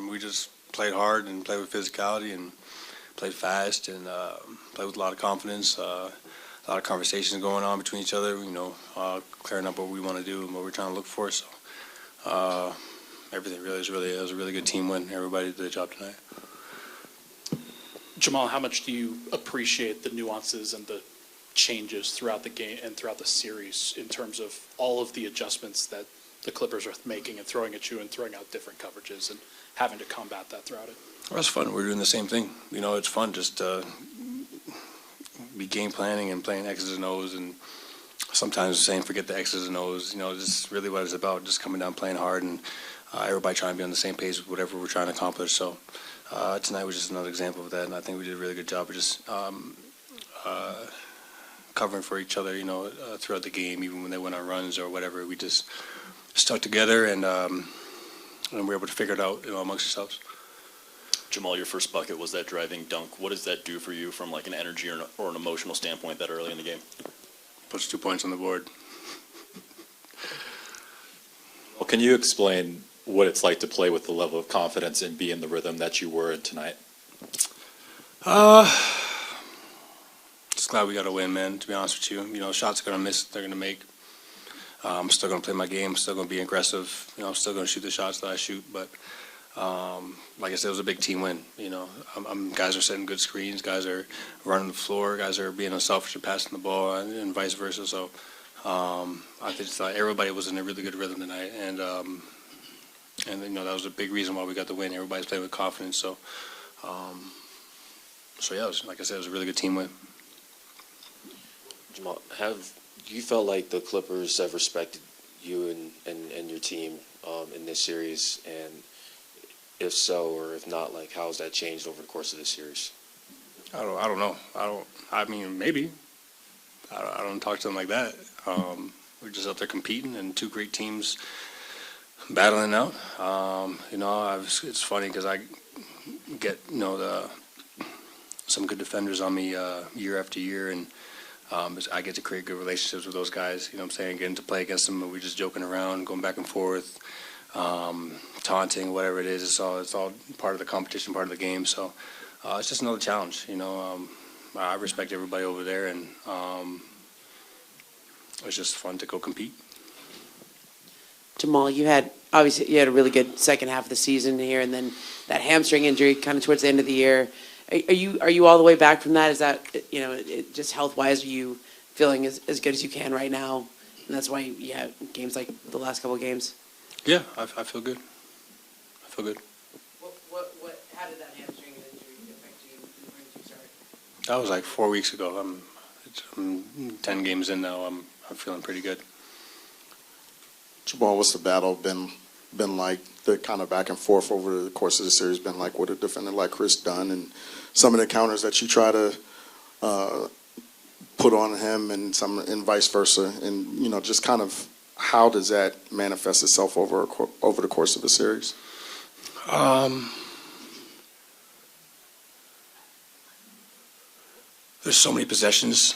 we just played hard and played with physicality and played fast and played with a lot of confidence. A lot of conversations going on between each other. Clearing up what we want to do and what we're trying to look for. So everything really it was a really good team win. Everybody did the job tonight. Jamal, how much do you appreciate the nuances and the changes throughout the game and throughout the series in terms of all of the adjustments that the Clippers are making and throwing at you and throwing out different coverages and having to combat that throughout it? Well, it's fun. We're doing the same thing. It's fun just be game planning and playing X's and O's and sometimes saying forget the X's and O's. Just really what it's about, just coming down, playing hard, and everybody trying to be on the same page with whatever we're trying to accomplish. So tonight was just another example of that, and I think we did a really good job of just covering for each other, throughout the game, even when they went on runs or whatever. We just stuck together and we were able to figure it out, amongst ourselves. Jamal, your first bucket was that driving dunk. What does that do for you from like an energy or an emotional standpoint that early in the game? Puts 2 points on the board. Well, can you explain what it's like to play with the level of confidence and be in the rhythm that you were in tonight? Just glad we got to win, man, to be honest with you. Shots are going to miss, they're going to make. I'm still going to play my game, still going to be aggressive. I'm still going to shoot the shots that I shoot, but like I said, it was a big team win. Guys are setting good screens, guys are running the floor, guys are being unselfish and passing the ball, and vice versa. So I just thought everybody was in a really good rhythm tonight, and that was a big reason why we got the win. Everybody's playing with confidence. So yeah, like I said, it was a really good team win. Jamal, have you felt like the Clippers have respected you and your team in this series, and if so, or if not, like how has that changed over the course of this series? I don't know. I mean, maybe. I don't talk to them like that. We're just out there competing, and two great teams battling out. It's funny because I get some good defenders on me year after year, and I get to create good relationships with those guys. Getting to play against them, and we're just joking around, going back and forth, taunting, whatever it is. It's all part of the competition, part of the game. So it's just another challenge. I respect everybody over there, and it's just fun to go compete. Jamal, you had a really good second half of the season here, and then that hamstring injury kind of towards the end of the year. Are you all the way back from that? Is that just health wise, are you feeling as good as you can right now, and that's why you have games like the last couple of games? Yeah, I feel good. I feel good. How did that hamstring injury affect you? When did you start? That was like 4 weeks ago. I'm 10 games in now. I'm feeling pretty good. Jamal, what's the battle been like? The kind of back and forth over the course of the series been like with a defender like Chris Dunn, and some of the counters that you try to put on him, and vice versa, and just kind of how does that manifest itself over the course of a series? There's so many possessions.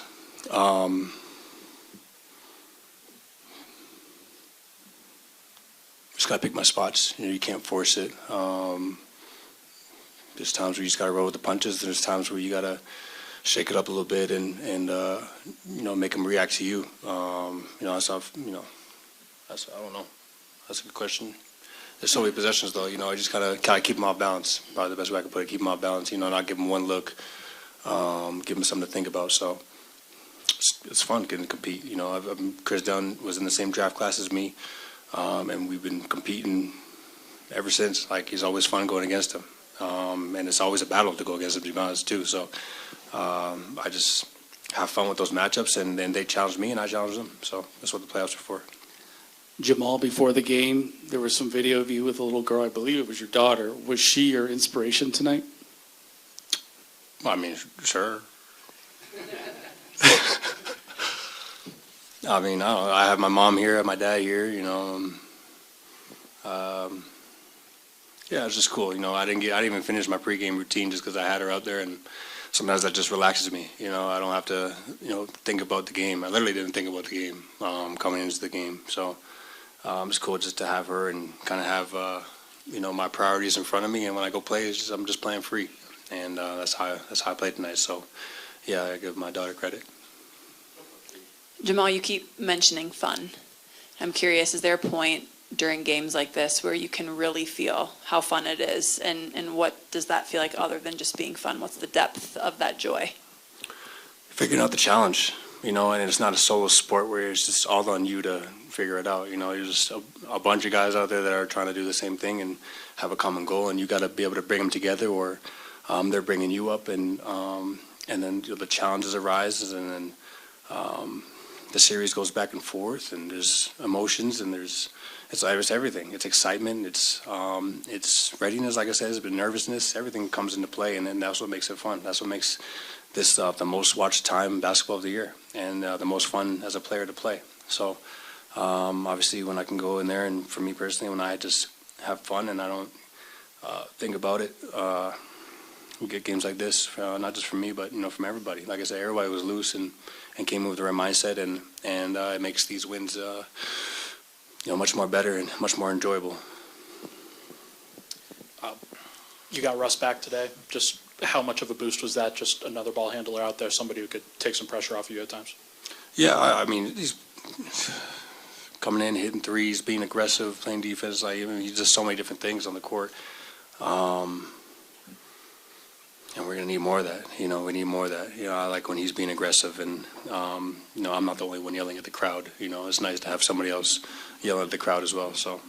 Just gotta pick my spots. You can't force it. There's times where you just gotta roll with the punches. There's times where you gotta shake it up a little bit and make them react to you. I don't know. That's a good question. There's so many possessions though. I just gotta keep them off balance. Probably the best way I can put it. Keep them off balance. Not give them one look. Give them something to think about. So it's fun getting to compete. Chris Dunn was in the same draft class as me. And we've been competing ever since. Like, he's always fun going against him. And it's always a battle to go against him, to be honest, too. So I just have fun with those matchups, and then they challenge me, and I challenge them. So that's what the playoffs are for. Jamal, before the game, there was some video of you with a little girl. I believe it was your daughter. Was she your inspiration tonight? I mean, sure. I mean, I don't know. I have my mom here, I have my dad here, yeah, it's just cool. I didn't even finish my pregame routine just because I had her out there, and sometimes that just relaxes me. I don't have to, think about the game. I literally didn't think about the game coming into the game. So it's cool just to have her and kind of have my priorities in front of me, and when I go play, I'm just playing free, and that's how I played tonight. So, yeah, I give my daughter credit. Jamal, you keep mentioning fun. I'm curious, is there a point during games like this where you can really feel how fun it is, and what does that feel like other than just being fun? What's the depth of that joy? Figuring out the challenge, and it's not a solo sport where it's just all on you to figure it out. There's just a bunch of guys out there that are trying to do the same thing and have a common goal, and you got to be able to bring them together, or they're bringing you up, and then the challenges arise, and then the series goes back and forth, and there's emotions, and it's everything. It's excitement. It's readiness, like I said, it's been nervousness. Everything comes into play, and then that's what makes it fun. That's what makes this the most watched time basketball of the year, and the most fun as a player to play. So obviously, when I can go in there, and for me personally, when I just have fun and I don't think about it, we get games like this, not just from me, but from everybody. Like I said, everybody was loose and came in with the right mindset, and it makes these wins much more better and much more enjoyable. You got Russ back today. Just how much of a boost was that? Just another ball handler out there, somebody who could take some pressure off of you at times? Yeah, I mean, he's coming in, hitting threes, being aggressive, playing defense. He's just so many different things on the court. And we're going to need more of that. We need more of that. I like when he's being aggressive, and, I'm not the only one yelling at the crowd. It's nice to have somebody else yelling at the crowd as well, so.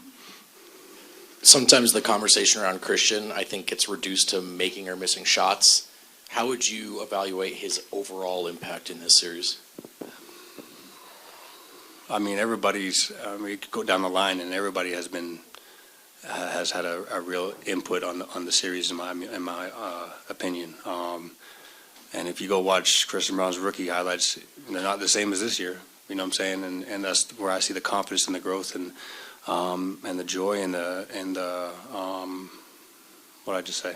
Sometimes the conversation around Christian, I think, gets reduced to making or missing shots. How would you evaluate his overall impact in this series? I mean, you could go down the line, and everybody has had a real input on the series, in my opinion. And if you go watch Christian Braun's rookie highlights, they're not the same as this year. You know what I'm saying? And that's where I see the confidence and the growth, and the joy, and the what I just say,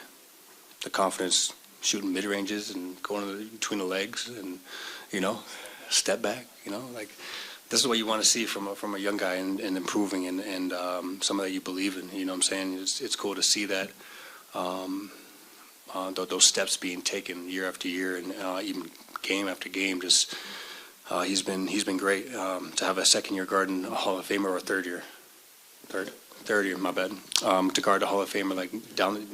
the confidence shooting mid ranges and going between the legs, and step back. This is what you want to see from a young guy, and improving, and something that you believe in. You know what I'm saying? It's cool to see that those steps being taken year after year, and even game after game. Just he's been great. To have a second year guard in a Hall of Famer, or a third year, my bad. To guard a Hall of Famer down,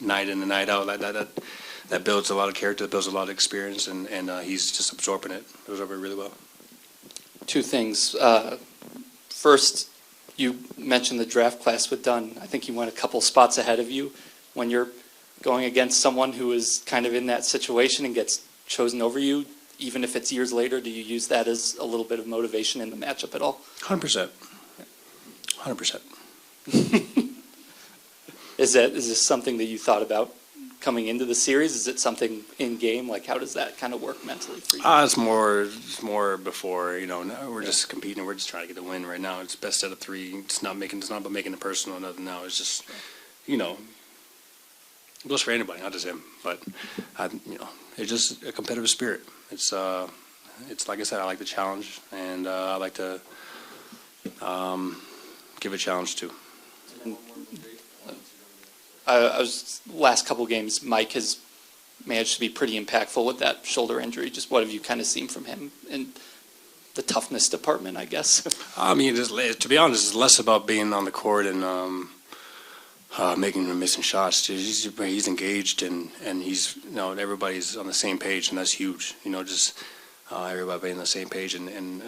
night in and night out, that builds a lot of character, that builds a lot of experience, and he's just absorbing it really well. Two things. First, you mentioned the draft class with Dunn. I think he went a couple spots ahead of you. When you're going against someone who is kind of in that situation and gets chosen over you, even if it's years later, do you use that as a little bit of motivation in the matchup at all? 100%. 100%. Is this something that you thought about coming into the series? Is it something in game? How does that kind of work mentally for you? It's more before, now we're just competing. We're just trying to get the win right now. It's best out of three. It's not about making it personal or nothing now. It's just, it goes for anybody, not just him. But, it's just a competitive spirit. It's like I said, I like the challenge, and I like to give a challenge too. Last couple games, Mike has managed to be pretty impactful with that shoulder injury. Just what have you kind of seen from him in the toughness department, I guess? I mean, to be honest, it's less about being on the court and making and missing shots. He's engaged, and he's everybody's on the same page, and that's huge. Everybody being on the same page, and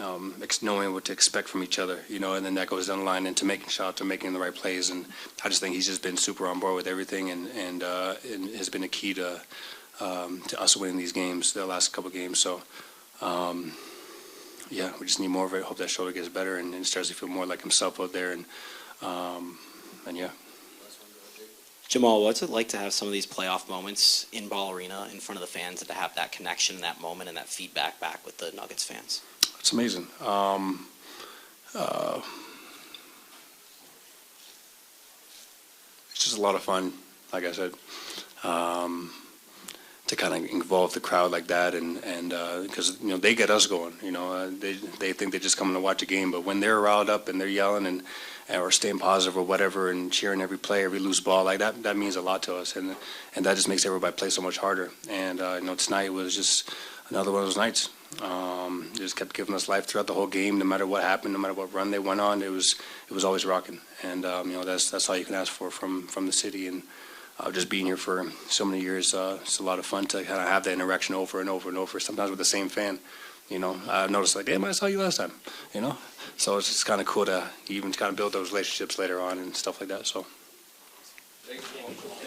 knowing what to expect from each other, and then that goes down the line into making shots and making the right plays. And I just think he's just been super on board with everything, and has been a key to us winning these games, the last couple games. So, yeah, we just need more of it. Hope that shoulder gets better and starts to feel more like himself out there, and yeah. Jamal, what's it like to have some of these playoff moments in Ball Arena in front of the fans, and to have that connection, that moment, and that feedback back with the Nuggets fans? It's amazing. It's just a lot of fun, like I said. kind of involve the crowd like that, and because they get us going. They think they're just coming to watch a game, but when they're riled up and they're yelling and or staying positive or whatever and cheering every play, every loose ball, like that means a lot to us, and that just makes everybody play so much harder. And tonight was just another one of those nights. Just kept giving us life throughout the whole game, no matter what happened, no matter what run they went on. It was always rocking, and that's all you can ask for from the city. And just being here for so many years, it's a lot of fun to kind of have that interaction over and over and over. Sometimes with the same fan. I've noticed like, damn, I saw you last time. So it's just kind of cool to even kind of build those relationships later on and stuff like that. So. Thanks,